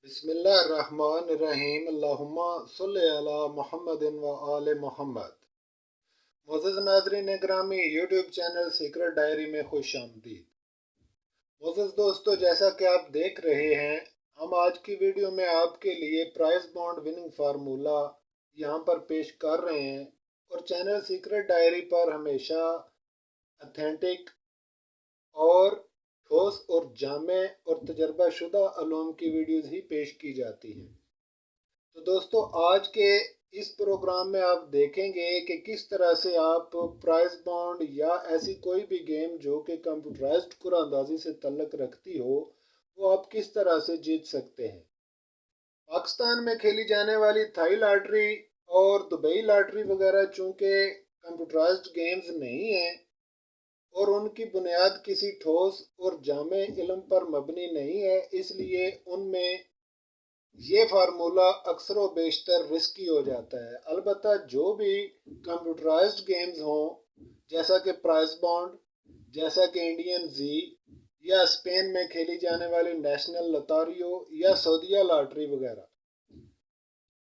बिस्मिल्लाहिर्रहमानिर्रहीम अल्लाहुम्मा सल्लि अला मुहम्मदिन व आले मोहम्मद। मोअज़्ज़ज़ नाज़रीन गिरामी, यूट्यूब चैनल सीक्रेट डायरी में खुश आमदीद। मोअज़्ज़ज़ दोस्तों, जैसा कि आप देख रहे हैं, हम आज की वीडियो में आपके लिए प्राइस बॉन्ड विनिंग फार्मूला यहाँ पर पेश कर रहे हैं और चैनल सीक्रेट डायरी पर हमेशा अथेंटिक और ठोस और जामे और तजर्बाशुदा अलूम की वीडियोज़ ही पेश की जाती हैं। तो दोस्तों, आज के इस प्रोग्राम में आप देखेंगे कि किस तरह से आप प्राइस बॉन्ड या ऐसी कोई भी गेम जो कि कंप्यूटराइज्ड कुरानंदाजी से तल्लुक़ रखती हो, वो आप किस तरह से जीत सकते हैं। पाकिस्तान में खेली जाने वाली थाई लॉटरी और दुबई लॉटरी वगैरह चूँकि कंप्यूटराइज्ड गेम्स नहीं हैं और उनकी बुनियाद किसी ठोस और जामे इल्म पर मबनी नहीं है, इसलिए उनमें ये फार्मूला अक्सर व बेशतर रिस्की हो जाता है। अलबत्ता जो भी कंप्यूटराइज्ड गेम्स हों, जैसा कि प्राइस बॉन्ड, जैसा कि इंडियन जी या स्पेन में खेली जाने वाली नेशनल लतारियो या सऊदीया लॉटरी वगैरह,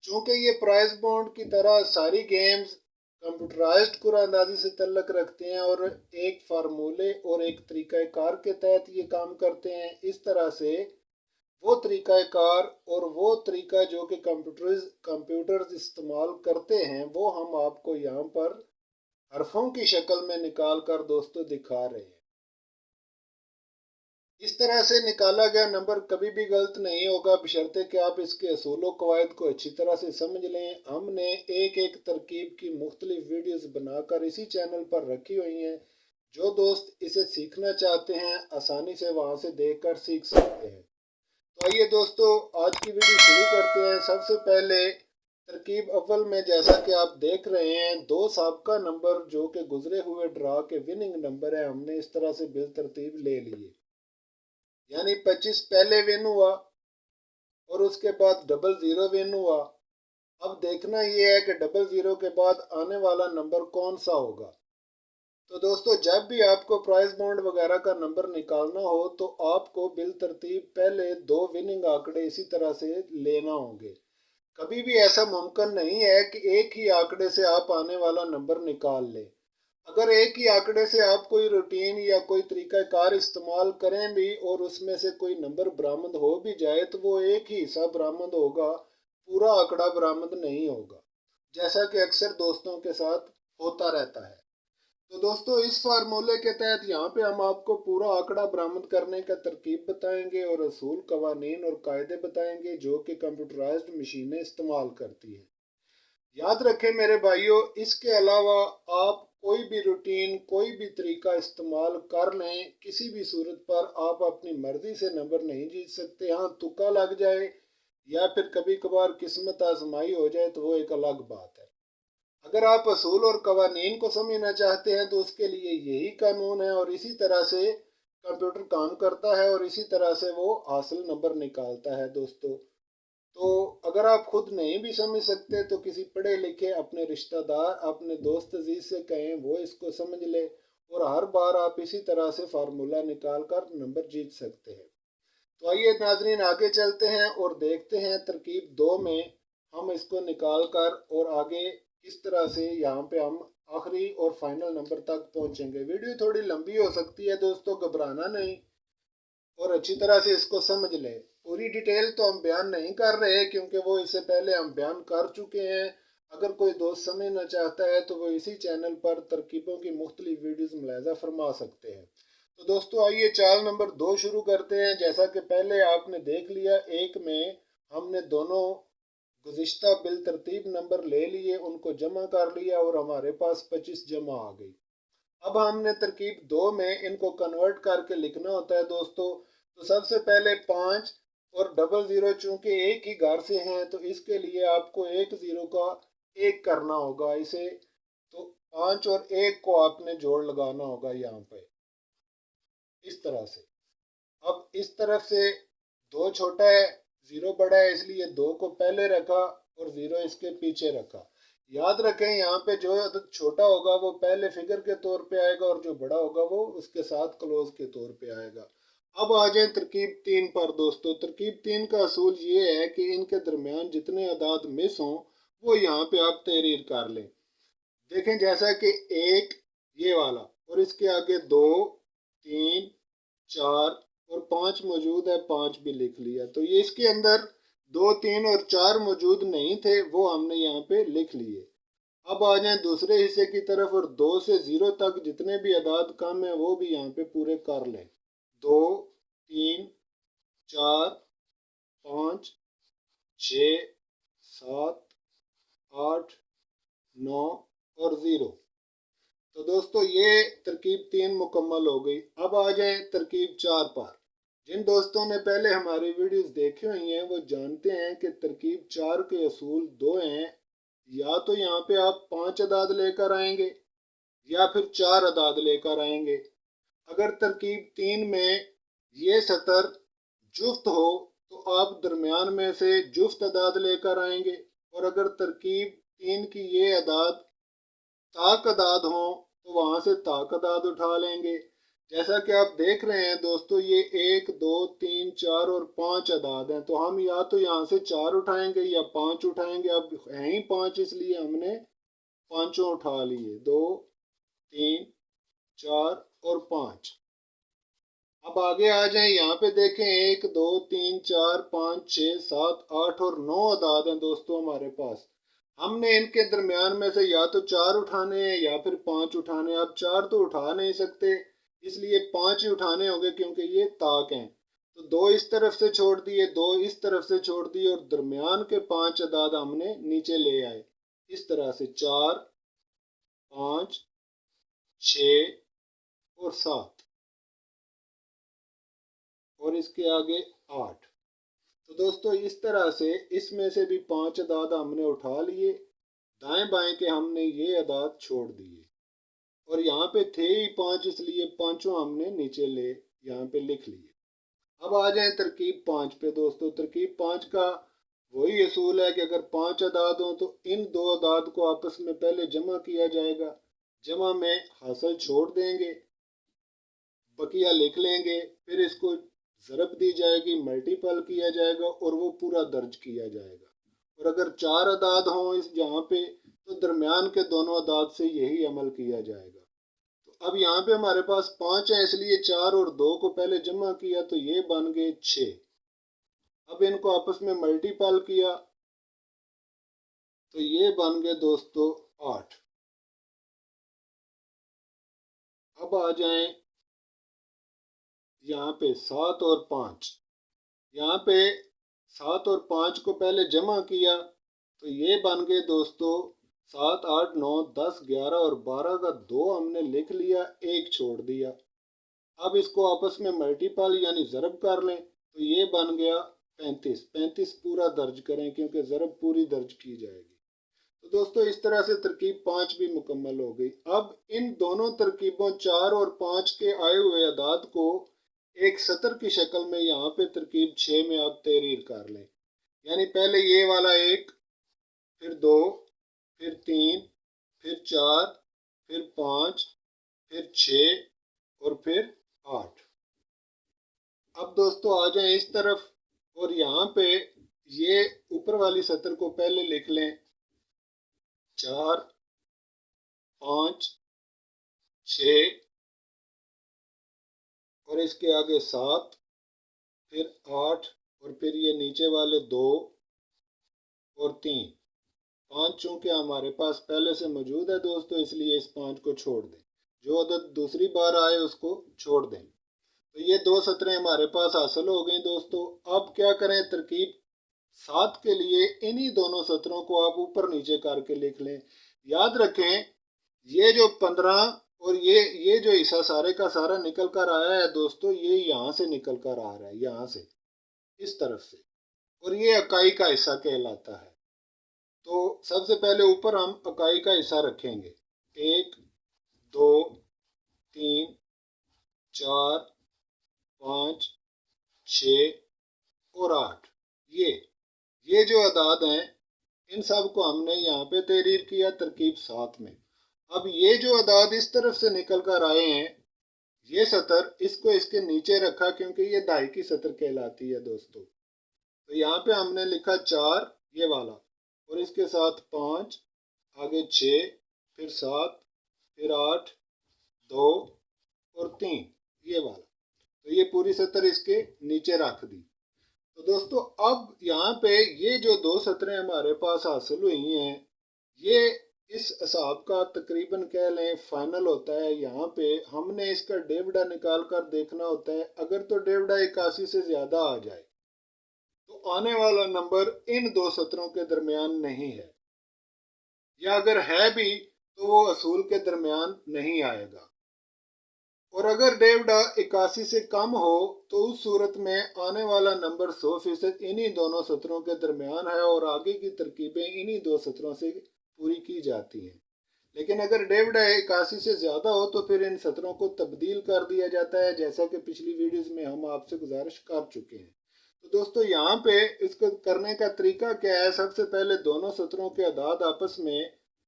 चूँकि ये प्राइस बॉन्ड की तरह सारी गेम्स कंप्यूटराइज्ड कुरानंदाजी से तल्लुक़ रखते हैं और एक फार्मूले और एक तरीक़ाकार के तहत ये काम करते हैं, इस तरह से वो तरीक़ाकार और वो तरीक़ा जो कि कंप्यूटर्स इस्तेमाल करते हैं, वो हम आपको यहाँ पर हरफों की शक्ल में निकाल कर दोस्तों दिखा रहे हैं। इस तरह से निकाला गया नंबर कभी भी गलत नहीं होगा, बशर्ते कि आप इसके असूल व कवायद को अच्छी तरह से समझ लें। हमने एक एक तरकीब की मुख्तलिफ वीडियोस बनाकर इसी चैनल पर रखी हुई हैं। जो दोस्त इसे सीखना चाहते हैं, आसानी से वहाँ से देख कर सीख सकते हैं। तो आइए दोस्तों, आज की वीडियो शुरू करते हैं। सबसे पहले तरकीब अव्वल में जैसा कि आप देख रहे हैं, दो साबका नंबर जो कि गुजरे हुए ड्रा के विनिंग नंबर है, हमने इस तरह से बिलतरतीब ले लिए। यानी 25 पहले विन हुआ और उसके बाद डबल ज़ीरो विन हुआ। अब देखना ये है कि डबल ज़ीरो के बाद आने वाला नंबर कौन सा होगा। तो दोस्तों, जब भी आपको प्राइस बॉन्ड वगैरह का नंबर निकालना हो तो आपको बिल तरतीब पहले दो विनिंग आंकड़े इसी तरह से लेना होंगे। कभी भी ऐसा मुमकिन नहीं है कि एक ही आंकड़े से आप आने वाला नंबर निकाल लें। अगर एक ही आंकड़े से आप कोई रूटीन या कोई तरीक़ाकार इस्तेमाल करें भी और उसमें से कोई नंबर बरामद हो भी जाए तो वो एक ही हिस्सा बरामद होगा, पूरा आंकड़ा बरामद नहीं होगा, जैसा कि अक्सर दोस्तों के साथ होता रहता है। तो दोस्तों, इस फार्मूले के तहत यहाँ पे हम आपको पूरा आंकड़ा बरामद करने का तरकीब बताएंगे और असूल, कवानीन और कायदे बताएंगे जो कि कंप्यूटराइज्ड मशीनें इस्तेमाल करती हैं। याद रखें मेरे भाइयों, इसके अलावा आप कोई भी रूटीन, कोई भी तरीका इस्तेमाल कर लें, किसी भी सूरत पर आप अपनी मर्जी से नंबर नहीं जीत सकते। हाँ, तुक्का लग जाए या फिर कभी कभार किस्मत आजमाई हो जाए तो वो एक अलग बात है। अगर आप असूल और कवानीन को समझना चाहते हैं तो उसके लिए यही कानून है और इसी तरह से कंप्यूटर काम करता है और इसी तरह से वो हासिल नंबर निकालता है दोस्तों। तो अगर आप खुद नहीं भी समझ सकते तो किसी पढ़े लिखे अपने रिश्तेदार, अपने दोस्त अजीज से कहें, वो इसको समझ ले और हर बार आप इसी तरह से फार्मूला निकाल कर नंबर जीत सकते हैं। तो आइए नाजरीन, आगे चलते हैं और देखते हैं तरकीब दो में हम इसको निकाल कर और आगे किस तरह से यहाँ पे हम आखिरी और फाइनल नंबर तक पहुँचेंगे। वीडियो थोड़ी लंबी हो सकती है दोस्तों, घबराना नहीं और अच्छी तरह से इसको समझ लें। पूरी डिटेल तो हम बयान नहीं कर रहे क्योंकि वो इससे पहले हम बयान कर चुके हैं। अगर कोई दोस्त समझना चाहता है तो वो इसी चैनल पर तरकीबों की मुख्तलिफ वीडियोस मुलाहिजा फरमा सकते हैं। तो दोस्तों, आइए चाल नंबर दो शुरू करते हैं। जैसा कि पहले आपने देख लिया, एक में हमने दोनों गुज़िश्ता बिल तरतीब नंबर ले लिए, उनको जमा कर लिया और हमारे पास 25 जमा आ गई। अब हमने तरकीब दो में इनको कन्वर्ट करके लिखना होता है दोस्तों। तो सबसे पहले 5 और डबल ज़ीरो चूँकि एक ही घर से हैं तो इसके लिए आपको एक ज़ीरो का एक करना होगा इसे। तो 5 और 1 को आपने जोड़ लगाना होगा यहाँ पे इस तरह से। अब इस तरफ से दो छोटा है, ज़ीरो बड़ा है, इसलिए दो को पहले रखा और ज़ीरो इसके पीछे रखा। याद रखें, यहाँ पे जो छोटा होगा वो पहले फिगर के तौर पे आएगा और जो बड़ा होगा वो उसके साथ क्लोज के तौर पे आएगा। अब आ जाए तरकीब 3 पर दोस्तों। तरकीब 3 का असूल ये है कि इनके दरमियान जितने अदाद मिस हों वो यहाँ पे आप तहरीर कर लें। देखें जैसा कि एक ये वाला और इसके आगे 2, 3, 4 और 5 मौजूद है, 5 भी लिख लिया। तो ये इसके अंदर 2, 3 और 4 मौजूद नहीं थे, वो हमने यहाँ पे लिख लिए। अब आ जाए दूसरे हिस्से की तरफ और 2 से 0 तक जितने भी अदाद कम है वो भी यहाँ पे पूरे कर लें। 2, 3, 4, 5, 6, 7, 8, 9 और 0। तो दोस्तों ये तरकीब 3 मुकम्मल हो गई। अब आ जाए तरकीब 4 पर। जिन दोस्तों ने पहले हमारी वीडियोस देखी हुई हैं वो जानते हैं कि तरकीब 4 के असूल 2 हैं। या तो यहाँ पे आप 5 अदाद लेकर आएंगे या फिर 4 अदाद लेकर आएंगे। अगर तरकीब 3 में ये सतर जुफ्त हो तो आप दरमियान में से जुफ्त अदाद लेकर आएंगे, और अगर तरकीब 3 की ये अदाद ताक अदाद हों तो वहां से ताक अदाद उठा लेंगे। जैसा कि आप देख रहे हैं दोस्तों, ये 1, 2, 3, 4 और 5 अदाद हैं, तो हम या तो यहाँ से 4 उठाएंगे या 5 उठाएंगे। अब हैं ही 5 इसलिए हमने पांचों उठा लिए, 2, 3, 4 और 5। अब आगे आ जाए, यहाँ पे देखें 1, 2, 3, 4, 5, 6, 7, 8 और 9 अदाद हैं दोस्तों हमारे पास। हमने इनके दरमियान में से या तो 4 उठाने हैं या फिर 5 उठाने हैं। अब 4 तो उठा नहीं सकते, इसलिए 5 ही उठाने होंगे क्योंकि ये ताक हैं। तो 2 इस तरफ से छोड़ दिए, 2 इस तरफ से छोड़ दिए और दरमियान के 5 अदाद हमने नीचे ले आए। इस तरह से 4, 5, 6 और 7 और इसके आगे 8। तो दोस्तों इस तरह से इसमें से भी 5 अदाद हमने उठा लिए, दाएं बाएं के हमने ये अदाद छोड़ दिए, और यहाँ पे थे ही 5 इसलिए पांचों हमने नीचे ले यहाँ पे लिख लिए। अब आ जाए तरकीब 5 पे दोस्तों। तरकीब 5 का वही असूल है कि अगर 5 अदाद हों तो इन दो अदाद को आपस में पहले जमा किया जाएगा, जमा में हासिल छोड़ देंगे, बकिया लिख लेंगे, फिर इसको ज़रब दी जाएगी, मल्टीपल किया जाएगा और वो पूरा दर्ज किया जाएगा। और अगर 4 अदाद हों इस जहाँ पे तो दरमियान के दोनों अदाद से यही अमल किया जाएगा। तो अब यहाँ पे हमारे पास 5 है इसलिए 4 और 2 को पहले जमा किया तो ये बन गए 6। अब इनको आपस में मल्टीपल किया तो ये बन गए दोस्तों 8। अब आ जाएं यहाँ पे 7 और 5। यहाँ पे 7 और 5 को पहले जमा किया तो ये बन गए दोस्तों 7, 8, 9, 10, 11 और 12 का 2 हमने लिख लिया, 1 छोड़ दिया। अब इसको आपस में मल्टीपल यानी ज़रब कर लें तो ये बन गया 35। 35 पूरा दर्ज करें क्योंकि ज़रब पूरी दर्ज की जाएगी। तो दोस्तों इस तरह से तरकीब 5 भी मुकम्मल हो गई। अब इन दोनों तरकीबों 4 और 5 के आए हुए अदाद को एक सतर की शक्ल में यहाँ पे तरकीब 6 में आप तहरीर कर लें। यानी पहले ये वाला 1, फिर 2, फिर 3, फिर 4, फिर 5, फिर 6 और फिर 8। अब दोस्तों आ जाएं इस तरफ और यहाँ पे ये ऊपर वाली सतर को पहले लिख लें, 4, 5, 6 और इसके आगे 7, फिर 8 और फिर ये नीचे वाले 2 और 3। 5 चूंकि हमारे पास पहले से मौजूद है दोस्तों इसलिए इस 5 को छोड़ दें, जो अदद दूसरी बार आए उसको छोड़ दें। तो ये 2 सतरें हमारे पास हासिल हो गई दोस्तों। अब क्या करें, तरकीब 7 के लिए इन्हीं दोनों सतरों को आप ऊपर नीचे करके लिख लें। याद रखें ये जो 15 और ये जो हिस्सा सारे का सारा निकल कर आया है दोस्तों, ये यहाँ से निकल कर आ रहा है, यहाँ से इस तरफ से, और ये इकाई का हिस्सा कहलाता है। तो सबसे पहले ऊपर हम इकाई का हिस्सा रखेंगे, 1, 2, 3, 4, 5, 6 और 8। ये जो अदाद हैं इन सब को हमने यहाँ पे तहरीर किया तरकीब 7 में। अब ये जो अदाद इस तरफ से निकल कर आए हैं ये सतर इसको इसके नीचे रखा क्योंकि ये दहाई की सतर कहलाती है दोस्तों। तो यहाँ पे हमने लिखा 4 ये वाला, और इसके साथ 5, आगे 6, फिर 7, फिर 8, 2 और 3 ये वाला। तो ये पूरी सतर इसके नीचे रख दी। तो दोस्तों अब यहाँ पे ये जो दो सतरें हमारे पास हासिल हुई हैं, ये इस हिसाब का तकरीबन कह लें फाइनल होता है। यहाँ पे हमने इसका डेविडा निकाल कर देखना होता है। अगर तो डेविडा 81 से ज़्यादा आ जाए तो आने वाला नंबर इन दो सतरों के दरमियान नहीं है, या अगर है भी तो वो असूल के दरमियान नहीं आएगा। और अगर डेविडा 81 से कम हो तो उस सूरत में आने वाला नंबर 100% इन्हीं दोनों सतरों के दरमियान है और आगे की तरकीबें इन्हीं दो सतरों से पूरी की जाती हैं। लेकिन अगर डेविडा 81 से ज़्यादा हो तो फिर इन सतरों को तब्दील कर दिया जाता है, जैसा कि पिछली वीडियोस में हम आपसे गुजारिश कर चुके हैं। तो दोस्तों यहाँ पे इसको करने का तरीका क्या है। सबसे पहले दोनों सतरों के अदाद आपस में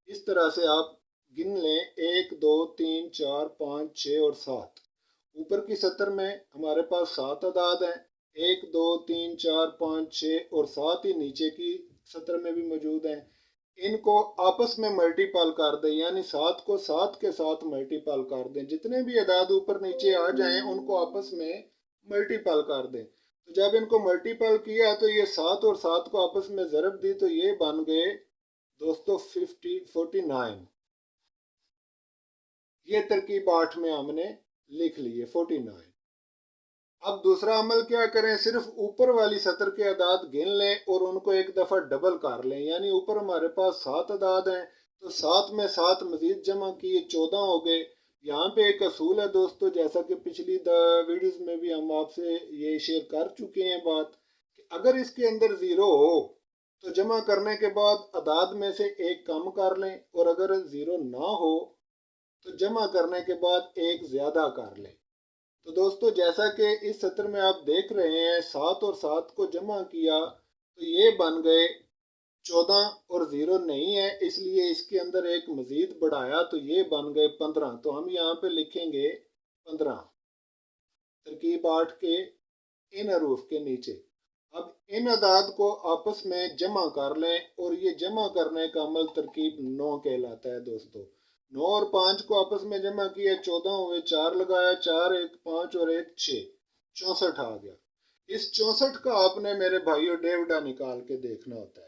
इस तरह से आप गिन लें, 1 2 3 4 5 6 और 7। ऊपर की सतर में हमारे पास 7 अदाद हैं, 1 2 3 4 5 6 और 7 ही नीचे की सतर में भी मौजूद हैं। इनको आपस में मल्टीपल कर दें, यानी 7 को 7 के साथ मल्टीपल कर दें। जितने भी अदाद ऊपर नीचे आ जाएं उनको आपस में मल्टीपल कर दें। तो जब इनको मल्टीपल किया तो ये 7 और 7 को आपस में ज़रब दी तो ये बन गए दोस्तों 49। ये तरकीब 8 में हमने लिख ली है 49। अब दूसरा अमल क्या करें, सिर्फ ऊपर वाली सतर के अदाद गिन लें और उनको एक दफ़ा डबल कर लें। यानी ऊपर हमारे पास 7 अदाद हैं तो 7 में 7 मजीद जमा किए 14 हो गए। यहाँ पे एक असूल है दोस्तों, जैसा कि पिछली वीडियोस में भी हम आपसे ये शेयर कर चुके हैं बात, कि अगर इसके अंदर ज़ीरो हो तो जमा करने के बाद अदाद में से एक कम कर लें, और अगर ज़ीरो ना हो तो जमा करने के बाद एक ज़्यादा कर लें। तो दोस्तों जैसा कि इस सत्र में आप देख रहे हैं, 7 और 7 को जमा किया तो ये बन गए 14, और ज़ीरो नहीं है इसलिए इसके अंदर एक मज़ीद बढ़ाया तो ये बन गए 15। तो हम यहाँ पे लिखेंगे 15 तरकीब 8 के इन हरूफ के नीचे। अब इन अदाद को आपस में जमा कर लें, और ये जमा करने का अमल तरकीब 9 कहलाता है दोस्तों। 9 और 5 को आपस में जमा किया 14 हुए, 4 लगाया, 4 1 5 और 1 6, 64 आ गया। इस 64 का आपने मेरे भाइयों डेविडा निकाल के देखना होता है।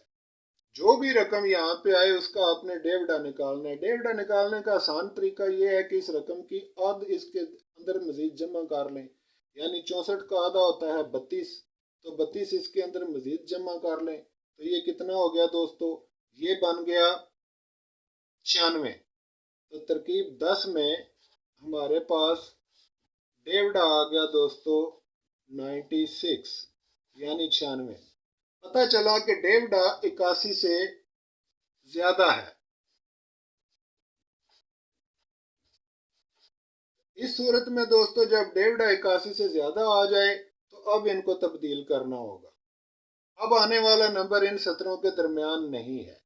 जो भी रकम यहाँ पे आए उसका आपने डेविडा निकालना है। डेविडा निकालने का आसान तरीका ये है कि इस रकम की आध इसके अंदर मजीद जमा कर लें। यानी 64 का आधा होता है 32, तो 32 इसके अंदर मजीद जमा कर लें तो ये कितना हो गया दोस्तों, ये बन गया 96। तो तरकीब 10 में हमारे पास डेविडा आ गया दोस्तों 96, यानी 96। पता चला कि डेविडा 81 से ज्यादा है। इस सूरत में दोस्तों जब डेविडा 81 से ज्यादा आ जाए तो अब इनको तब्दील करना होगा। अब आने वाला नंबर इन सतरों के दरमियान नहीं है।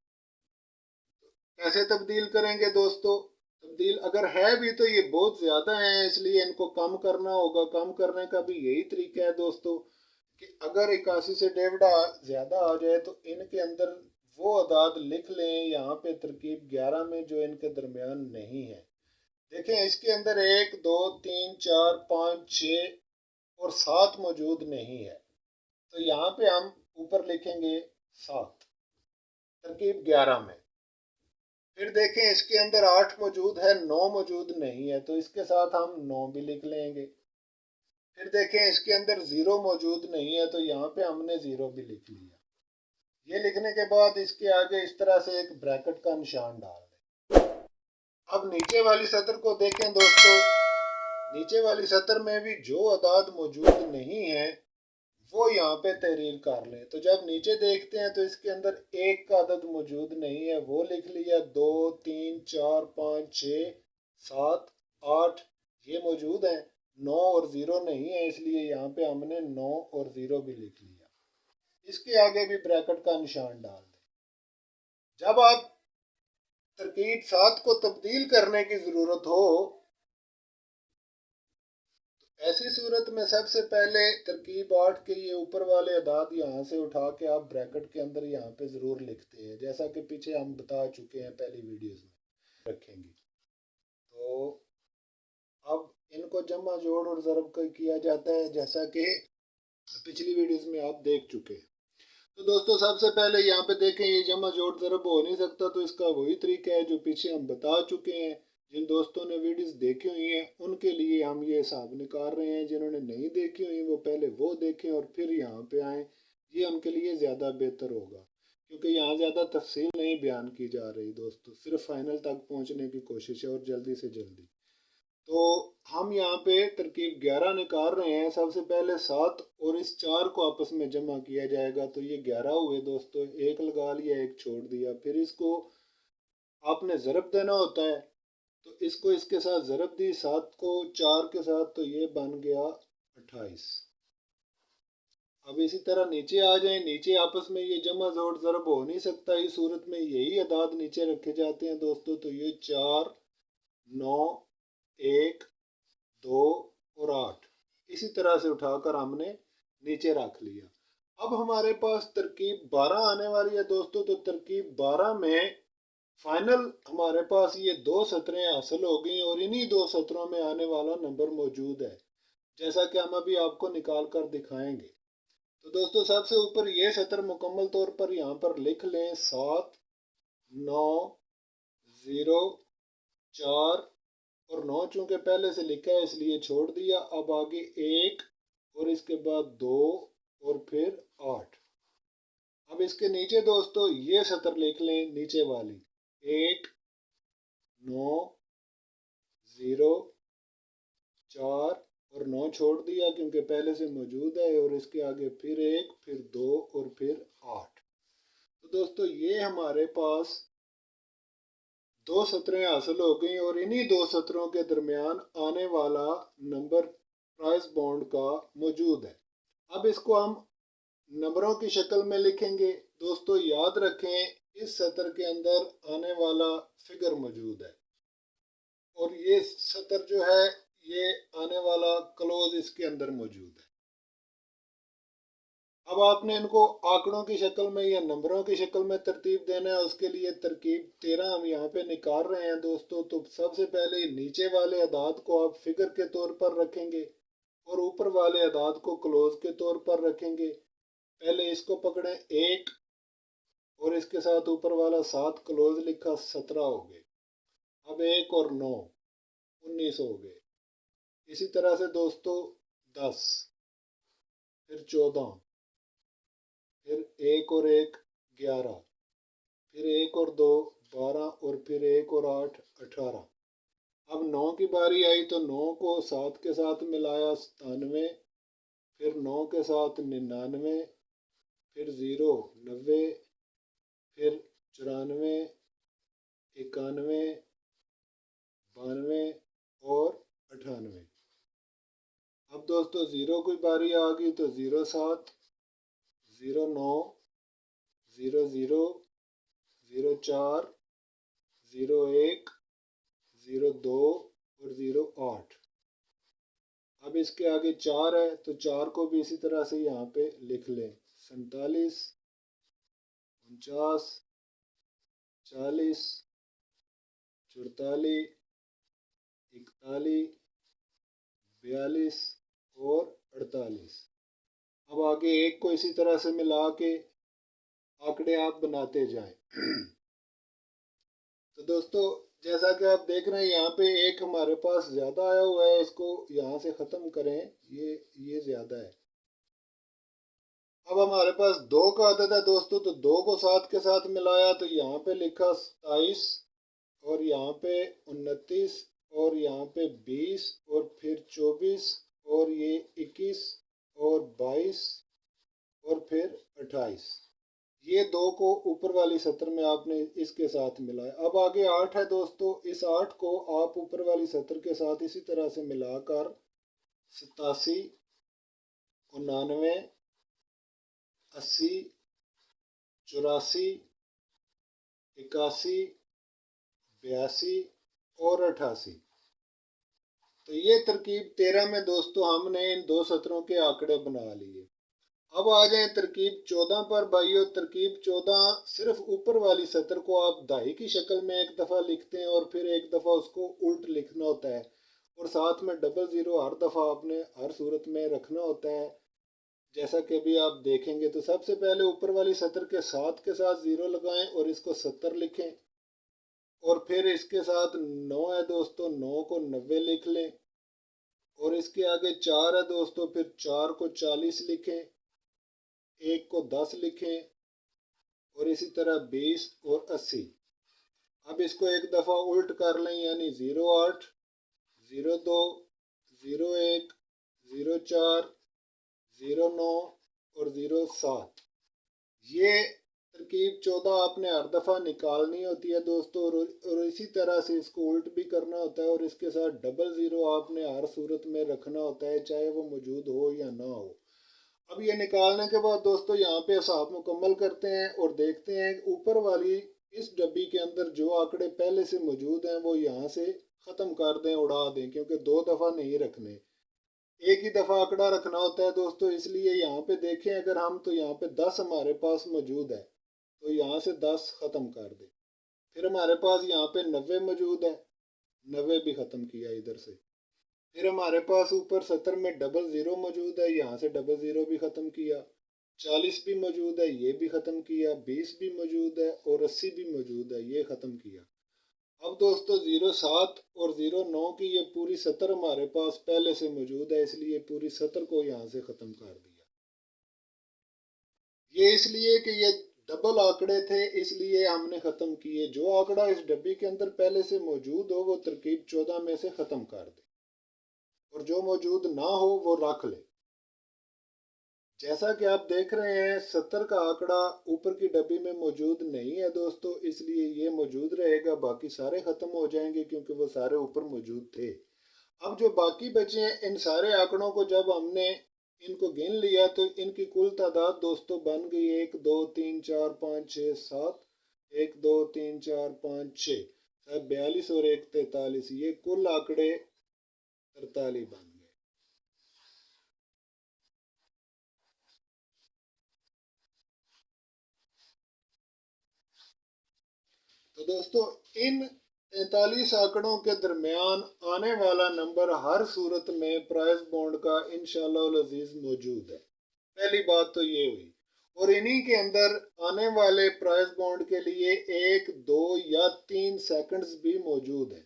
कैसे तब्दील करेंगे दोस्तों, तब्दील अगर है भी तो ये बहुत ज़्यादा है, इसलिए इनको कम करना होगा। कम करने का भी यही तरीका है दोस्तों कि अगर 81 से डेविडा ज़्यादा आ जाए तो इनके अंदर वो अदाद लिख लें यहाँ पे तरकीब 11 में जो इनके दरमियान नहीं है। देखें इसके अंदर 1 2 3 4 5 6 और 7 मौजूद नहीं है, तो यहाँ पे हम ऊपर लिखेंगे 7 तरकीब 11 में। फिर देखें इसके अंदर 8 मौजूद है, 9 मौजूद नहीं है, तो इसके साथ हम 9 भी लिख लेंगे। फिर देखें इसके अंदर 0 मौजूद नहीं है, तो यहाँ पे हमने 0 भी लिख लिया। ये लिखने के बाद इसके आगे इस तरह से एक ब्रैकेट का निशान डाल दें। अब नीचे वाली सतर को देखें दोस्तों, नीचे वाली सतर में भी जो अदाद मौजूद नहीं है वो यहाँ पे तहरीर कर लें। तो जब नीचे देखते हैं तो इसके अंदर एक का अदद मौजूद नहीं है, वो लिख लिया। 2 3 4 5 6 7 8 ये मौजूद हैं। 9 और 0 नहीं है, इसलिए यहाँ पे हमने 9 और 0 भी लिख लिया। इसके आगे भी ब्रैकेट का निशान डाल दें। जब आप तरकीब 7 को तब्दील करने की ज़रूरत हो ऐसी सूरत में सबसे पहले तरकीब 8 के ये ऊपर वाले अदाद यहाँ से उठा के आप ब्रैकेट के अंदर यहाँ पे ज़रूर लिखते हैं, जैसा कि पीछे हम बता चुके हैं पहली वीडियोस में रखेंगे। तो अब इनको जमा जोड़ और ज़रब का किया जाता है, जैसा कि पिछली वीडियोस में आप देख चुके हैं। तो दोस्तों सबसे पहले यहाँ पे देखें, ये जमा जोड़ ज़रब हो नहीं सकता, तो इसका वही तरीका है जो पीछे हम बता चुके हैं। जिन दोस्तों ने वीडियोस देखी हुई हैं उनके लिए हम ये हिसाब निकाल रहे हैं, जिन्होंने नहीं देखी हुई वो पहले वो देखें और फिर यहाँ पे आएँ, ये उनके लिए ज़्यादा बेहतर होगा, क्योंकि यहाँ ज़्यादा तफसील नहीं बयान की जा रही दोस्तों, सिर्फ फाइनल तक पहुँचने की कोशिश है और जल्दी से जल्दी। तो हम यहाँ पे तरकीब 11 निकाल रहे हैं। सबसे पहले 7 और इस 4 को आपस में जमा किया जाएगा, तो ये 11 हुए दोस्तों, एक लगा लिया एक छोड़ दिया। फिर इसको आपने ज़रब देना होता है, तो इसको इसके साथ ज़रब दी 7 को 4 के साथ, तो ये बन गया 28। अब इसी तरह नीचे आ जाए, नीचे आपस में ये जमा जोड़ ज़रब हो नहीं सकता, इस सूरत में यही अदाद नीचे रखे जाते हैं दोस्तों। तो ये 4, 9, 1, 2 और 8 इसी तरह से उठाकर हमने नीचे रख लिया। अब हमारे पास तरकीब 12 आने वाली है दोस्तों। तो तरकीब 12 में फाइनल हमारे पास ये दो सतरें हासिल हो गई और इन्हीं दो सतरों में आने वाला नंबर मौजूद है, जैसा कि हम अभी आपको निकाल कर दिखाएंगे। तो दोस्तों सबसे ऊपर ये सतर मुकम्मल तौर पर यहाँ पर लिख लें, 7, 9, 0, 4 और 9 चूंकि पहले से लिखा है इसलिए छोड़ दिया। अब आगे 1 और इसके बाद 2 और फिर 8। अब इसके नीचे दोस्तों ये सतर लिख लें नीचे वाली, 1, 9, 0, 4 और 9 छोड़ दिया क्योंकि पहले से मौजूद है, और इसके आगे फिर 1, फिर 2 और फिर 8। तो दोस्तों ये हमारे पास दो सतरें हासिल हो गई और इन्हीं दो सतरों के दरमियान आने वाला नंबर प्राइस बॉन्ड का मौजूद है। अब इसको हम नंबरों की शक्ल में लिखेंगे। दोस्तों याद रखें इस सतर के अंदर आने वाला फिगर मौजूद है और ये सतर जो है ये आने वाला क्लोज इसके अंदर मौजूद है। अब आपने इनको आंकड़ों की शक्ल में या नंबरों की शक्ल में तरतीब देना है, उसके लिए तरकीब 13 हम यहाँ पे निकाल रहे हैं दोस्तों। तो सबसे पहले नीचे वाले अदाद को आप फिगर के तौर पर रखेंगे और ऊपर वाले अदाद को क्लोज के तौर पर रखेंगे। पहले इसको पकड़ें 1 और इसके साथ ऊपर वाला 7 क्लोज लिखा, 17 हो गए। अब 1 और 9, 19 हो गए। इसी तरह से दोस्तों 10, फिर 14, फिर 1 और 1, 11, फिर 1 और 2, 12 और फिर 1 और 8, 18। अब 9 की बारी आई तो 9 को 7 के साथ मिलाया, 97, फिर 9 के साथ 99, फिर 0, 90, फिर 94, 91, 92 और 98। अब दोस्तों 0 की बारी आ गई तो 07, 09, 00, 04, 01, 02 और 08। अब इसके आगे 4 है तो 4 को भी इसी तरह से यहाँ पे लिख लें, 47, 49, 40, 44, 41, 42 और 48। अब आगे 1 को इसी तरह से मिला के आंकड़े आप बनाते जाएं। तो दोस्तों जैसा कि आप देख रहे हैं यहाँ पे एक हमारे पास ज़्यादा आया हुआ है, इसको यहाँ से ख़त्म करें, ये ज़्यादा है। अब हमारे पास 2 का अदद है दोस्तों, तो 2 को 7 के साथ मिलाया तो यहाँ पे लिखा 27 और यहाँ पे 29 और यहाँ पे 20 और फिर 24 और ये 21 और 22 और फिर 28। ये 2 को ऊपर वाली सतर में आपने इसके साथ मिलाया। अब आगे 8 है दोस्तों, इस 8 को आप ऊपर वाली सतर के साथ इसी तरह से मिलाकर 87, 99, 80, 84, 81, 82 और 88। तो ये तरकीब 13 में दोस्तों हमने इन दो सतरों के आंकड़े बना लिए। अब आ जाए तरकीब 14 पर भाइयों। तरकीब 14 सिर्फ ऊपर वाली सतर को आप दाई की शक्ल में एक दफ़ा लिखते हैं और फिर एक दफ़ा उसको उल्ट लिखना होता है, और साथ में डबल ज़ीरो हर दफ़ा आपने हर सूरत में रखना होता है। जैसा कि अभी आप देखेंगे, तो सबसे पहले ऊपर वाली सतर के साथ ज़ीरो लगाएं और इसको 70 लिखें, और फिर इसके साथ 9 है दोस्तों, 9 को 90 लिख लें, और इसके आगे 4 है दोस्तों, फिर 4 को 40 लिखें, 1 को 10 लिखें, और इसी तरह 20 और 80। अब इसको एक दफ़ा उल्ट कर लें, यानी 08, 02, 01, 04, 09 और 07। ये तरकीब 14 आपने हर दफ़ा निकालनी होती है दोस्तों, और इसी तरह से इसको उल्ट भी करना होता है, और इसके साथ डबल ज़ीरो आपने हर सूरत में रखना होता है, चाहे वो मौजूद हो या ना हो। अब ये निकालने के बाद दोस्तों यहाँ पे हिसाब मुकम्मल करते हैं और देखते हैं ऊपर वाली इस डब्बी के अंदर जो आंकड़े पहले से मौजूद हैं वो यहाँ से ख़त्म कर दें, उड़ा दें, क्योंकि दो दफ़ा नहीं रखने, एक ही दफ़ा आंकड़ा रखना होता है दोस्तों। इसलिए यहाँ पे देखें अगर हम, तो यहाँ पे 10 हमारे पास मौजूद है, तो यहाँ से 10 ख़त्म कर दें। फिर हमारे पास यहाँ पे 90 मौजूद है, 90 भी ख़त्म किया इधर से। फिर हमारे पास ऊपर 70 में डबल ज़ीरो मौजूद है, यहाँ से डबल ज़ीरो भी ख़त्म किया। 40 भी मौजूद है, ये भी ख़त्म किया। 20 भी मौजूद है और 80 भी मौजूद है, ये ख़त्म किया। अब दोस्तों 07 और 09 की ये पूरी सतर हमारे पास पहले से मौजूद है, इसलिए पूरी सतर को यहाँ से ख़त्म कर दिया। ये इसलिए कि ये डबल आंकड़े थे, इसलिए हमने ख़त्म किए। जो आंकड़ा इस डब्बी के अंदर पहले से मौजूद हो वो तरकीब 14 में से ख़त्म कर दे, और जो मौजूद ना हो वो रख ले। जैसा कि आप देख रहे हैं 70 का आंकड़ा ऊपर की डब्बी में मौजूद नहीं है दोस्तों, इसलिए ये मौजूद रहेगा, बाकी सारे ख़त्म हो जाएंगे क्योंकि वो सारे ऊपर मौजूद थे। अब जो बाकी बचे हैं, इन सारे आंकड़ों को जब हमने इनको गिन लिया तो इनकी कुल तादाद दोस्तों बन गई 1 2 3 4 5 6 7। 1 2 3 4 5 6 42 और 1 43, ये कुल आंकड़े 43 बन गए। तो दोस्तों इन 43 आंकड़ों के दरमियान आने वाला नंबर हर सूरत में प्राइस बॉन्ड का इंशाअल्लाह अजीज मौजूद है। पहली बात तो ये हुई, और इन्हीं के अंदर आने वाले प्राइस बॉन्ड के लिए 1 2 या 3 सेकंड्स भी मौजूद है।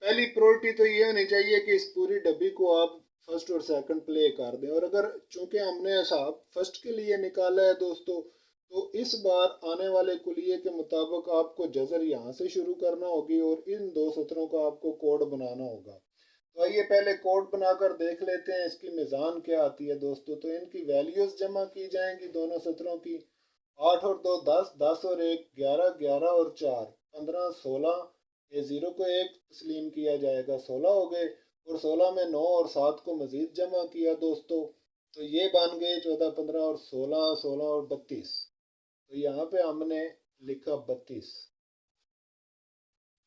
पहली प्रायोरिटी तो ये होनी चाहिए कि इस पूरी डब्बी को आप फर्स्ट और सेकंड प्ले कर दें, और अगर चूंकि हमने हिसाब फर्स्ट के लिए निकाला है दोस्तों, तो इस बार आने वाले कुलिये के मुताबिक आपको जजर यहाँ से शुरू करना होगी और इन दो सतरों का आपको कोड बनाना होगा। तो आइए पहले कोड बनाकर देख लेते हैं इसकी मिज़ान क्या आती है दोस्तों। तो इनकी वैल्यूज़ जमा की जाएंगी दोनों सतरों की। 8 और 2 10, 10 और 1 11, 11 और 4 15, 16। ये 0 को 1 तस्लीम किया जाएगा, 16 हो गए। और 16 में 9 और 7 को मज़ीद जमा किया दोस्तों, तो ये बन गए 14 15 और 16, 16 और 32। तो यहाँ पे हमने लिखा 32।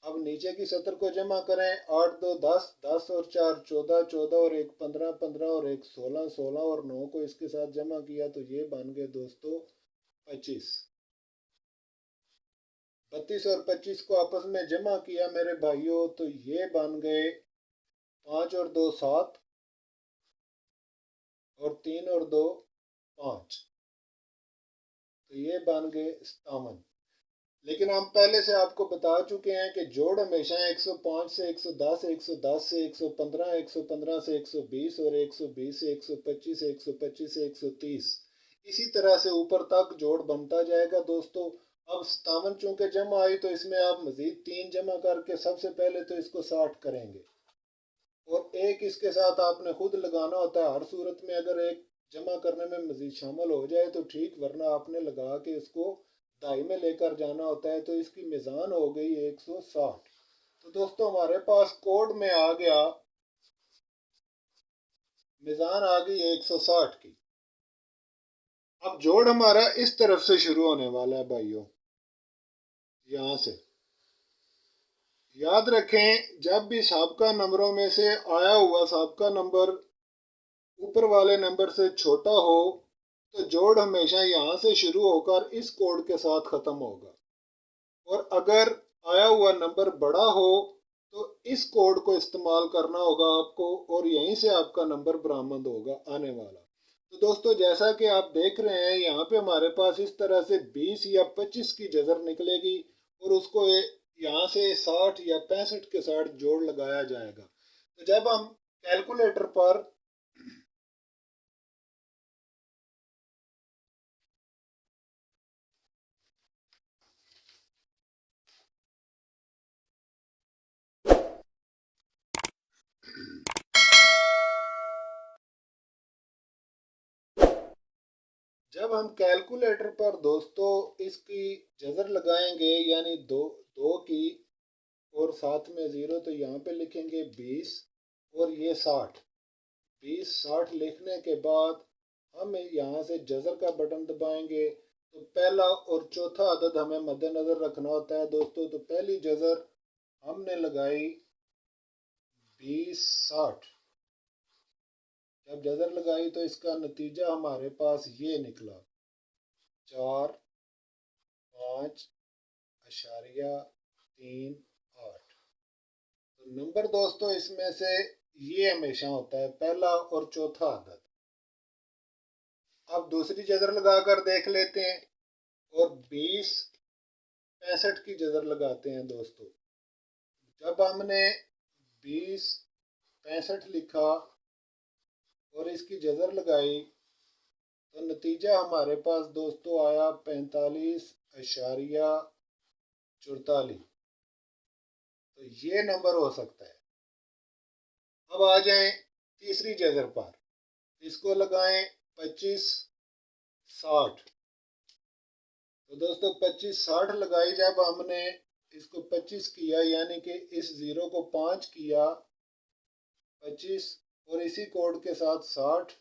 अब नीचे की सतर को जमा करें। 8 2 10, 10 और 4 14, 14 और 1 15, 15 और 1 16, 16 और 9 को इसके साथ जमा किया तो ये बन गए दोस्तों 25। 32 और 25 को आपस में जमा किया मेरे भाइयों, तो ये बन गए 5 और 2 7 और 3 और 2 5। तो ये बन गए 57। लेकिन हम पहले से आपको बता चुके हैं कि जोड़ हमेशा 105 से 110, 110 से 115, 115 से 120 और 120 से 125 से 125 से 130, इसी तरह से ऊपर तक जोड़ बनता जाएगा दोस्तों। अब 57 चूंकि जमा आई तो इसमें आप मजीद 3 जमा करके सबसे पहले तो इसको 60 करेंगे, और एक इसके साथ आपने खुद लगाना होता है। हर सूरत में अगर एक जमा करने में मजीद शामिल हो जाए तो ठीक, वरना आपने लगा के इसको दाई में लेकर जाना होता है। तो इसकी मिज़ान हो गई 160। तो दोस्तों हमारे पास कोड में आ गया, मिज़ान आ गई 160 की। अब जोड़ हमारा इस तरफ से शुरू होने वाला है भाइयों, यहाँ से याद रखें, जब भी साबका नंबरों में से आया हुआ साबका नंबर ऊपर वाले नंबर से छोटा हो तो जोड़ हमेशा यहाँ से शुरू होकर इस कोड के साथ ख़त्म होगा, और अगर आया हुआ नंबर बड़ा हो तो इस कोड को इस्तेमाल करना होगा आपको, और यहीं से आपका नंबर बरामद होगा आने वाला। तो दोस्तों, जैसा कि आप देख रहे हैं, यहाँ पे हमारे पास इस तरह से 20 या 25 की जजर निकलेगी, और उसको यहाँ से 60 या 65 के साथ जोड़ लगाया जाएगा। तो जब हम कैलकुलेटर पर जब हम कैलकुलेटर पर दोस्तों इसकी जजर लगाएंगे, यानी दो दो की और साथ में ज़ीरो, तो यहाँ पे लिखेंगे 20 और ये 60। 20 60 लिखने के बाद हम यहाँ से जजर का बटन दबाएंगे, तो पहला और चौथा अदद हमें मद्देनजर रखना होता है दोस्तों। तो पहली जजर हमने लगाई 20 60। जब जजर लगाई तो इसका नतीजा हमारे पास ये निकला, 4.3.8। तो नंबर दोस्तों इसमें से ये हमेशा होता है पहला और चौथा अदद। अब दूसरी जजर लगाकर देख लेते हैं, और 20 65 की जजर लगाते हैं दोस्तों। जब हमने 20 65 लिखा और इसकी जजर लगाई तो नतीजा हमारे पास दोस्तों आया 45.44। तो ये नंबर हो सकता है। अब आ जाएं तीसरी जगह पर, इसको लगाएं 25 60। तो दोस्तों 25 60 लगाई, जब हमने इसको 25 किया, यानी कि इस ज़ीरो को 5 किया, 25 और इसी कोड के साथ 60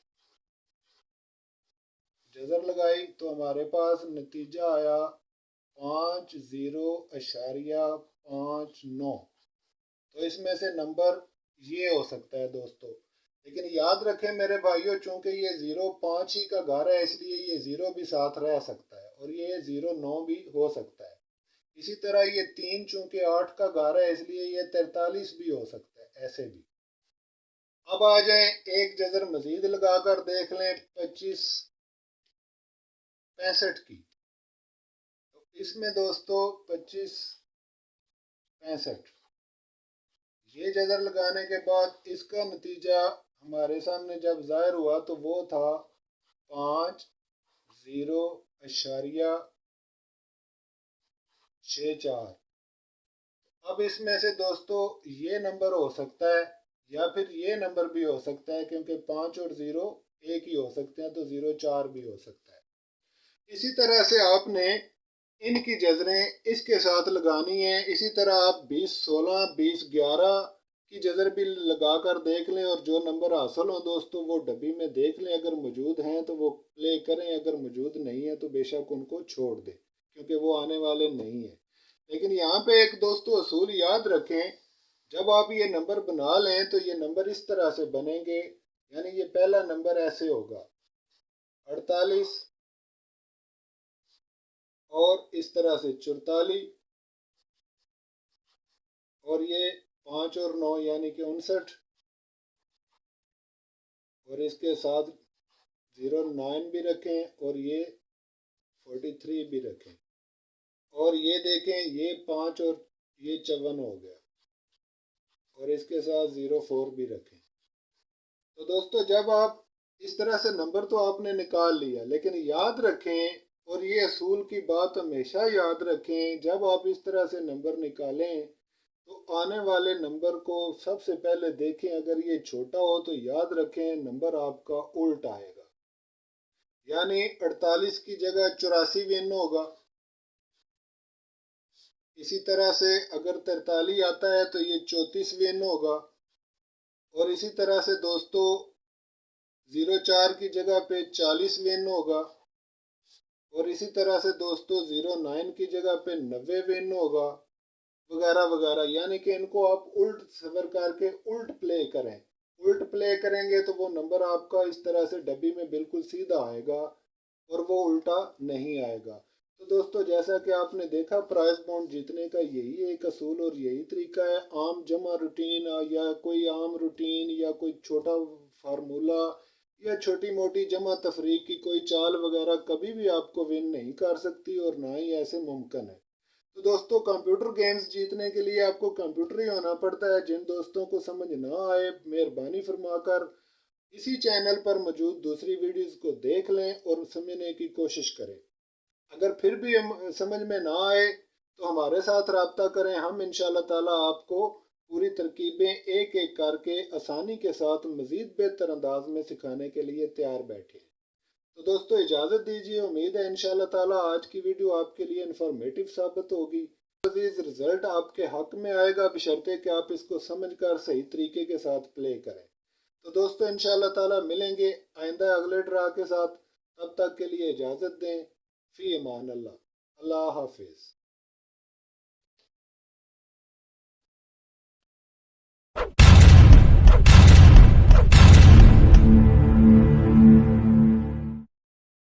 जजर लगाई, तो हमारे पास नतीजा आया 50.59। तो इसमें से नंबर ये हो सकता है दोस्तों। लेकिन याद रखें मेरे भाइयों, चूंकि ये 0 5 ही का घर है, इसलिए ये 0 भी साथ रह सकता है, और ये 0 9 भी हो सकता है। इसी तरह ये 3 चूंकि 8 का घर है, इसलिए ये 43 भी हो सकता है, ऐसे भी। अब आ जाएं एक जजर मजीद लगाकर देख लें 25 65 की। तो इसमें दोस्तों 25 65 ये जजर लगाने के बाद इसका नतीजा हमारे सामने जब जाहिर हुआ तो वो था 50.64। अब इसमें से दोस्तों ये नंबर हो सकता है, या फिर ये नंबर भी हो सकता है, क्योंकि 5 और 0 एक ही हो सकते हैं, तो 0 4 भी हो सकता है। इसी तरह से आपने इनकी जजरें इसके साथ लगानी है। इसी तरह आप 20 16 20 11 की जजर भी लगा कर देख लें, और जो नंबर हासिल हो दोस्तों वो डब्बी में देख लें, अगर मौजूद हैं तो वो प्ले करें, अगर मौजूद नहीं है तो बेशक उनको छोड़ दें, क्योंकि वो आने वाले नहीं हैं। लेकिन यहाँ पे एक दोस्तों असूल याद रखें, जब आप ये नंबर बना लें तो ये नंबर इस तरह से बनेंगे, यानी ये पहला नंबर ऐसे होगा 48, और इस तरह से 44, और ये 5 और 9 यानी कि 59, और इसके साथ 09 भी रखें, और ये 43 भी रखें, और ये देखें ये 5 और ये 54 हो गया, और इसके साथ 04 भी रखें। तो दोस्तों जब आप इस तरह से नंबर तो आपने निकाल लिया, लेकिन याद रखें, और ये असूल की बात हमेशा याद रखें, जब आप इस तरह से नंबर निकालें तो आने वाले नंबर को सबसे पहले देखें, अगर ये छोटा हो तो याद रखें नंबर आपका उल्ट आएगा, यानी 48 की जगह 84 विन होगा। इसी तरह से अगर 43 आता है तो ये 34 विन होगा, और इसी तरह से दोस्तों 04 की जगह पे 40 विन होगा, और इसी तरह से दोस्तों 09 की जगह पे 90 विन होगा, वगैरह वगैरह, यानी कि इनको आप उल्ट सफर करके उल्ट प्ले करें। उल्ट प्ले करेंगे तो वो नंबर आपका इस तरह से डब्बी में बिल्कुल सीधा आएगा और वो उल्टा नहीं आएगा। तो दोस्तों, जैसा कि आपने देखा, प्राइस बॉन्ड जीतने का यही एक असूल और यही तरीका है। आम जमा रूटीन या कोई आम रूटीन या कोई छोटा फार्मूला या छोटी मोटी जमा तफरीक की कोई चाल वगैरह कभी भी आपको विन नहीं कर सकती और ना ही ऐसे मुमकिन है। तो दोस्तों, कंप्यूटर गेम्स जीतने के लिए आपको कंप्यूटर ही होना पड़ता है। जिन दोस्तों को समझ ना आए, मेहरबानी फरमाकर इसी चैनल पर मौजूद दूसरी वीडियोस को देख लें और समझने की कोशिश करें। अगर फिर भी हम समझ में ना आए तो हमारे साथ रब्ता करें। हम इंशाल्लाह ताला आपको पूरी तरकीबें एक एक करके आसानी के साथ मज़ीद बेहतर अंदाज में सिखाने के लिए तैयार बैठे। तो दोस्तों, इजाज़त दीजिए। उम्मीद है इंशाल्लाह ताला आज की वीडियो आपके लिए इंफॉर्मेटिव साबित होगी। अजीज, रिजल्ट आपके हक में आएगा बशर्ते कि आप इसको समझकर सही तरीके के साथ प्ले करें। तो दोस्तों, इंशाल्लाह ताला मिलेंगे आइंदा अगले ड्रा के साथ। तब तक के लिए इजाज़त दें। फ़ी अमान अल्लाह। अल्लाह हाफिज़।